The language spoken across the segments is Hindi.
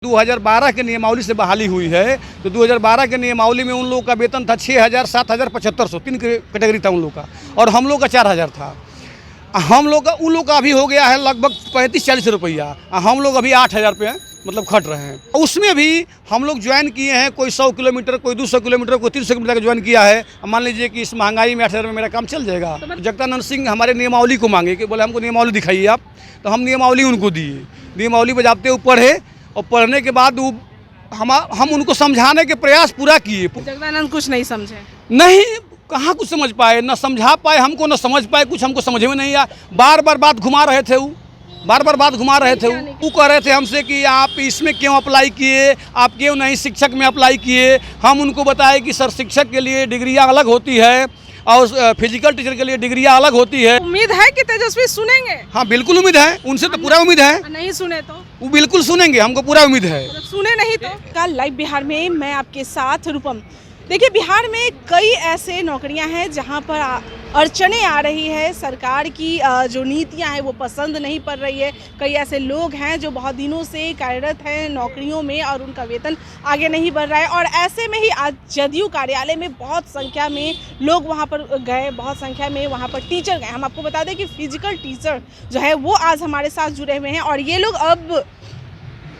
2012 के नियमावली से बहाली हुई है। तो 2012 के नियमावली में उन लोगों का वेतन था 6,000, 7,000, 7,500, 3 कैटेगरी था उन लोग का, और हम लोग का 4,000 था। हम लोग का उन लोग का अभी हो गया है लगभग 35-40 रुपया। हम लोग अभी 8,000 पे मतलब खट रहे हैं। उसमें भी हम लोग ज्वाइन किए हैं, कोई 100 किलोमीटर, कोई 200 किलोमीटर, कोई 300 किलोमीटर का ज्वाइन किया है। मान लीजिए कि इस महंगाई में 8,000 में मेरा काम चल जाएगा। जगदानंद सिंह हमारे नियमावली को मांगे कि बोले हमको नियमावली दिखाइए आप, तो हम नियमावली उनको दिए। नियमावली बजाते हुए पढ़े, और पढ़ने के बाद हम उनको समझाने के प्रयास पूरा किए। जगदानंद कुछ नहीं समझे, नहीं, कहाँ कुछ समझ पाए, न समझा पाए हमको, न समझ पाए, कुछ हमको समझ में नहीं आया। बार बार बात घुमा रहे थे वो, बार बार बात घुमा रहे थे वो कह रहे थे हमसे कि आप इसमें क्यों अप्लाई किए, आप क्यों नहीं शिक्षक में अप्लाई किए। हम उनको बताए कि सर शिक्षक के लिए डिग्रियाँ अलग होती है और फिजिकल टीचर के लिए डिग्रियाँ अलग होती है। उम्मीद है कि तेजस्वी सुनेंगे? हाँ बिल्कुल उम्मीद है, उनसे तो पूरा उम्मीद है। नहीं सुने तो वो बिल्कुल सुनेंगे, हमको पूरा उम्मीद है। सुने नहीं तो कल लाइव बिहार में मैं आपके साथ रूपम। देखिए, बिहार में कई ऐसे नौकरियां हैं जहां पर अड़चने आ रही है। सरकार की जो नीतियां हैं वो पसंद नहीं पड़ रही है। कई ऐसे लोग हैं जो बहुत दिनों से कार्यरत हैं नौकरियों में और उनका वेतन आगे नहीं बढ़ रहा है। और ऐसे में ही आज जदयू कार्यालय में बहुत संख्या में लोग वहां पर गए, बहुत संख्या में वहां पर टीचर गए। हम आपको बता दें कि फिजिकल टीचर जो है वो आज हमारे साथ जुड़े हुए हैं, और ये लोग अब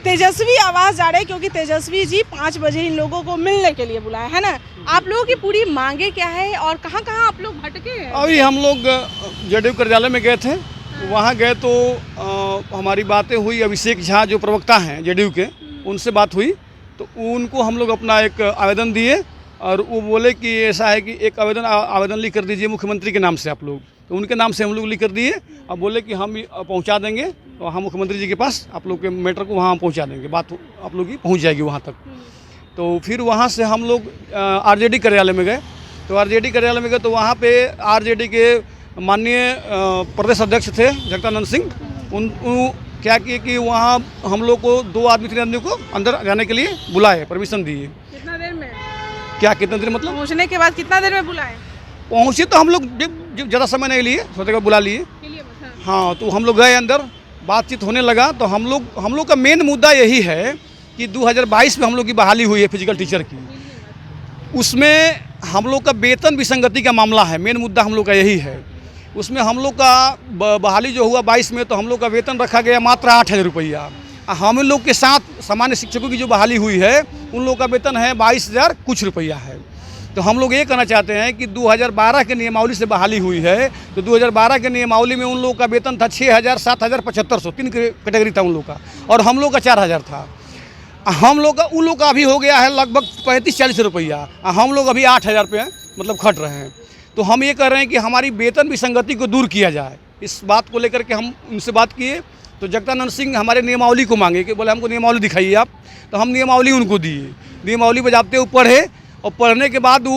तेजस्वी आवाज़ जा रहे हैं, क्योंकि तेजस्वी जी 5 बजे इन लोगों को मिलने के लिए बुलाया है ना। आप लोगों की पूरी मांगे क्या है और कहाँ कहाँ आप लोग भटके हैं? अभी हम लोग जदयू कार्यालय में गए थे। वहाँ गए तो हमारी बातें हुई। अभिषेक झा जो प्रवक्ता हैं जदयू के, उनसे बात हुई, तो उनको हम लोग अपना एक आवेदन दिए, और वो बोले कि ऐसा है कि एक आवेदन लिख कर दीजिए मुख्यमंत्री के नाम से आप लोग। तो उनके नाम से हम लोग लिख कर दिए, और बोले कि हम पहुंचा देंगे, तो हम मुख्यमंत्री जी के पास आप लोग के मैटर को वहाँ पहुंचा देंगे, बात आप लोग की पहुंच जाएगी वहाँ तक। तो फिर वहाँ से हम लोग आरजेडी कार्यालय में गए। तो आरजेडी कार्यालय में गए तो वहाँ पे आरजेडी के माननीय प्रदेश अध्यक्ष थे जगदानंद सिंह। उन क्या किए कि वहाँ हम लोग को 2 आदमी 3 आदमी को अंदर जाने के लिए बुलाए, परमिशन दिए। कितना देर में? क्या कितना देर मतलब? पहुँचने के बाद कितना देर में बुलाए? पहुँचे तो हम लोग ज़्यादा समय नहीं लिए, सोचे का बुला लिए। हाँ, तो हम लोग गए अंदर, बातचीत होने लगा। तो हम लोग का मेन मुद्दा यही है कि 2022 में हम लोग की बहाली हुई है फिजिकल टीचर की। उसमें हम लोग का वेतन विसंगति का मामला है, मेन मुद्दा हम लोग का यही है। उसमें हम लोग का बहाली जो हुआ 22 में, तो हम लोग का वेतन रखा गया मात्र 8,000 रुपया। हम लोग के साथ सामान्य शिक्षकों की जो बहाली हुई है उन लोग का वेतन है 22,000 कुछ रुपया है। तो हम लोग ये कहना चाहते हैं कि 2012 के नियमावली से बहाली हुई है। तो 2012 के नियमावली में उन लोगों का वेतन था 6,000, 7,000, 7,500, 3 कैटेगरी था उन लोग का, और हम लोग का 4,000 था। हम लोग का उन लोग का अभी हो गया है लगभग 35-40 रुपया। हम लोग अभी 8,000 पे मतलब खट रहे हैं। तो हम ये कह रहे हैं कि हमारी वेतन विसंगति को दूर किया जाए। इस बात को लेकर के हम उनसे बात किए। तो जगदानंद सिंह हमारे नियमावली को मांगे कि बोले हमको नियमावली दिखाइए आप, तो हम नियमावली उनको दिए। नियमावली बजाते हुए पढ़े, और पढ़ने के बाद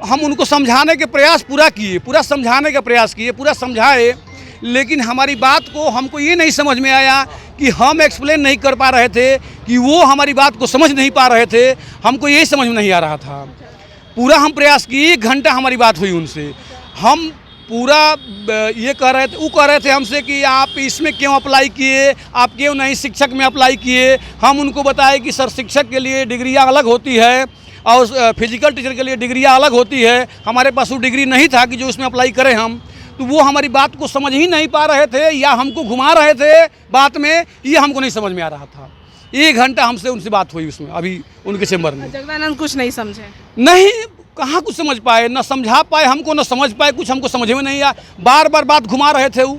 हम उनको समझाने के प्रयास पूरा किए, पूरा समझाने का प्रयास किए, पूरा समझाए। लेकिन हमारी बात को हमको ये नहीं समझ में आया कि हम एक्सप्लेन नहीं कर पा रहे थे, कि वो हमारी बात को समझ नहीं पा रहे थे। हमको ये समझ में नहीं आ रहा था। पूरा हम प्रयास किए, 1 घंटा हमारी बात हुई उनसे। हम पूरा ये कह रहे थे, वो कह रहे थे हमसे कि आप इसमें क्यों अप्लाई किए, आप क्यों नहीं शिक्षक में अप्लाई किए। हम उनको बताए कि सर शिक्षक के लिए डिग्रियाँ अलग होती है और फिजिकल टीचर के लिए डिग्रियाँ अलग होती है। हमारे पास वो डिग्री नहीं था कि जो उसमें अप्लाई करें हम। तो वो हमारी बात को समझ ही नहीं पा रहे थे, या हमको घुमा रहे थे बात में, ये हमको नहीं समझ में आ रहा था। 1 घंटा हमसे उनसे बात हुई उसमें, अभी उनके चैम्बर में। जगदानंद कुछ नहीं समझे? नहीं, कहाँ कुछ समझ पाए, न समझा पाए हमको, न समझ पाए, कुछ हमको समझ में नहीं आया। बार बार बात घुमा रहे थे वो,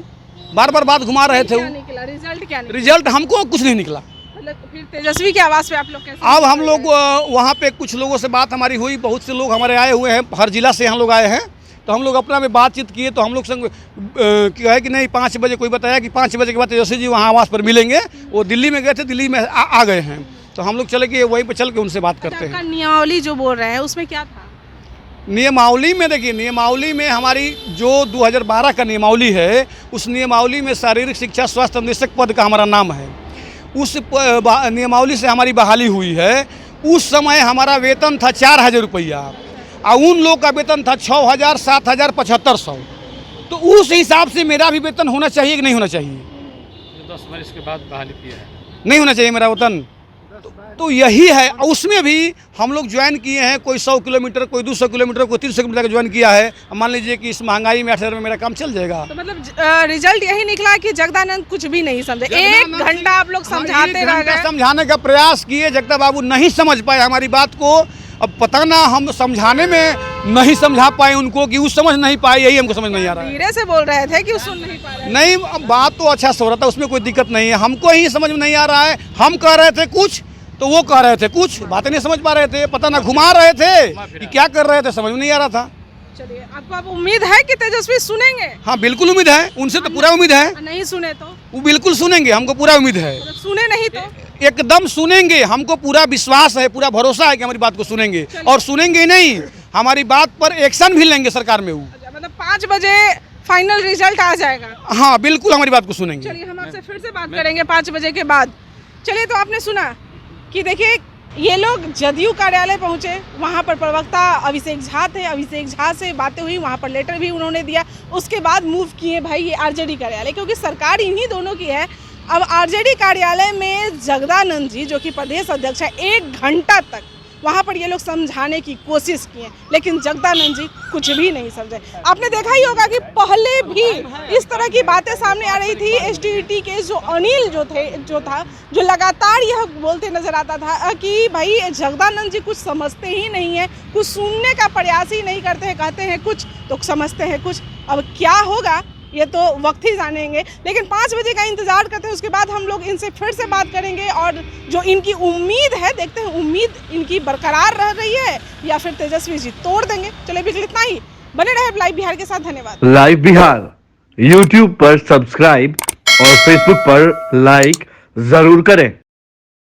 बार बार बात घुमा रहे थे वो। रिजल्ट क्या निकला? रिजल्ट हमको कुछ नहीं निकला। फिर तेजस्वी की आवाज़ पे आप लोग कैसे? अब हम लोग वहाँ पे कुछ लोगों से बात हमारी हुई, बहुत से लोग हमारे आए हुए हैं, हर जिला से हम लोग आए हैं। तो हम लोग अपना में बातचीत किए। तो हम लोग संग क्या है कि नहीं, 5 बजे कोई बताया कि 5 बजे के बाद तेजस्वी जी वहाँ आवास पर मिलेंगे। वो दिल्ली में गए थे, दिल्ली में आ गए हैं। तो हम लोग चले गए, वहीं पर चल के उनसे बात करते हैं। नियमावली जो बोल रहे हैं उसमें क्या था? नियमावली में देखिए, नियमावली में हमारी जो 2012 का नियमावली है, उस नियमावली में शारीरिक शिक्षा स्वास्थ्य अन्वेषक पद का हमारा नाम है। उस नियमावली से हमारी बहाली हुई है। उस समय हमारा वेतन था 4,000 रुपया, और उन लोग का वेतन था 6,000, 7,000, 7,500। तो उस हिसाब से मेरा भी वेतन होना चाहिए कि नहीं होना चाहिए? 10 वर्ष के बाद बहाली किया है, नहीं होना चाहिए मेरा वेतन। तो यही है। उसमें भी हम लोग ज्वाइन किए हैं, कोई 100 किलोमीटर, कोई 200 किलोमीटर, कोई 300 किलोमीटर का ज्वाइन किया है। मान लीजिए कि इस महंगाई में 8,000 में मेरा काम चल जाएगा। तो मतलब रिजल्ट यही निकला कि जगदानंद कुछ भी नहीं समझे। 1 घंटा आप लोग समझाते रह गए, समझाने का प्रयास किए, जगदा बाबू नहीं समझ पाए हमारी बात को। अब पता ना हम समझाने में नहीं समझा पाए उनको कि वो समझ नहीं पाए, यही हमको समझ नहीं आ रहा है। धीरे से बोल रहे थे कि वो सुन नहीं पा रहे। नहीं, अब बात तो अच्छा से हो रहा था, उसमें कोई दिक्कत नहीं है। हमको ही समझ में नहीं आ रहा है। हम कह रहे थे कुछ तो वो कह रहे थे कुछ, बातें नहीं समझ पा रहे थे, पता ना घुमा रहे थे कि क्या कर रहे थे, समझ में नहीं आ रहा था। चलिए, आपको अब उम्मीद है कि तेजस्वी सुनेंगे? हाँ बिल्कुल उम्मीद है, उनसे तो पूरा उम्मीद है। नहीं सुने तो? वो बिल्कुल सुनेंगे, हमको पूरा उम्मीद है। मतलब सुने नहीं तो? एकदम सुनेंगे, हमको पूरा विश्वास है, पूरा भरोसा है कि हमारी बात को सुनेंगे। और सुनेंगे नहीं, हमारी बात पर एक्शन भी लेंगे सरकार में। वो मतलब 5 बजे फाइनल रिजल्ट आ जाएगा? हाँ बिल्कुल हमारी बात को सुनेंगे। चलिए, हम आपसे फिर से बात करेंगे 5 बजे के बाद। चलिए, तो आपने सुना कि देखिए ये लोग जदयू कार्यालय पहुंचे, वहां पर प्रवक्ता अभिषेक झा थे, अभिषेक झा से बातें हुई, वहां पर लेटर भी उन्होंने दिया। उसके बाद मूव किए भाई ये आरजेडी कार्यालय, क्योंकि सरकार इन्हीं दोनों की है। अब आरजेडी कार्यालय में जगदानंद जी जो कि प्रदेश अध्यक्ष है, 1 घंटा तक वहाँ पर ये लोग समझाने की कोशिश किए, लेकिन जगदानंद जी कुछ भी नहीं समझे। आपने देखा ही होगा कि पहले भी इस तरह की बातें सामने आ रही थी। एसटीटी के जो अनिल जो लगातार यह बोलते नजर आता था कि भाई जगदानंद जी कुछ समझते ही नहीं है, कुछ सुनने का प्रयास ही नहीं करते हैं, कहते हैं कुछ तो समझते हैं कुछ। अब क्या होगा ये तो वक्त ही जानेंगे, लेकिन 5 बजे का इंतजार करते हैं। उसके बाद हम लोग इनसे फिर से बात करेंगे और जो इनकी उम्मीद है, देखते हैं उम्मीद इनकी बरकरार रह रही है या फिर तेजस्वी जी तोड़ देंगे। चलिए बिल्कुल इतना ही, बने रहे लाइव बिहार के साथ। धन्यवाद। लाइव बिहार YouTube पर सब्सक्राइब और Facebook पर लाइक जरूर करें।